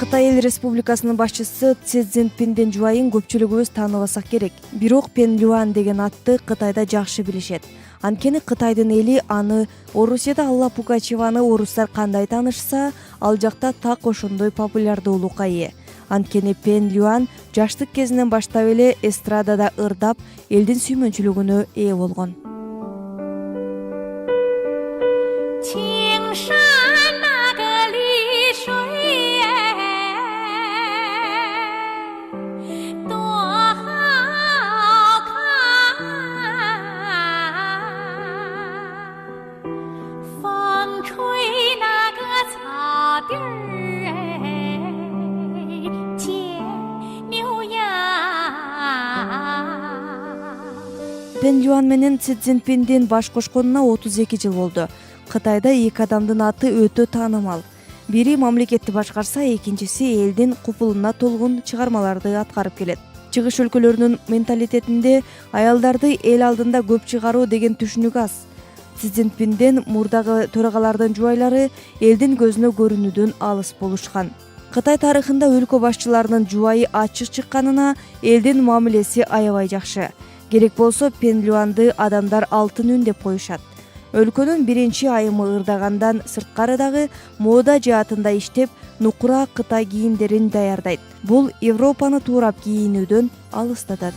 Кытай Эл Республикасынын башчысы Си Цзиньпиндин жубайын көпчүлүгүбүз тааныбасак керек. Бирок Пен Лиюан деген атты Кытайда жакшы билишет. Анткени Кытайдын эли аны Орусияда Алла Пугачеваны орустар кандай таанышса, ал жакта так ошондой популярдуулукка ээ. Анткени Пен Лиюан жаштык кезинен баштап эле эстрадада ырдап, элдин сүймөнчүлүгүнө ээ болгон. Пен Лиюан менен Си Цзиньпиндин баш кошконуна 32 жыл болду. Кытайда эки адамдын аты өтө таанымал. Бири мамлекетти башкарса, экинчиси элдин купулуна толгон чыгармаларды аткарып келет. Чыгыш өлкөлөрүнүн менталитетинде аялдарды эл алдында көп чыгаруу деген түшүнүк аз. Си Цзиньпинден мурдагы төрагалардын жубайлары элдин көзүнө көрүнүүдөн алыс болушкан. Кытай тарыхында өлкө башчыларынын жубайы ачык чыкканына элдин мамилеси аябай жакшы. Керек болсо Пен Лиюанды адамдар алтын үн деп коюшат. Өлкөнүн биринчи айымы ырдагандан сырткары дагы мода жаатында иштеп, нукура Кытай кийимдерин даярдайт. Бул Европаны туурап кийинүүдөн алыстатат.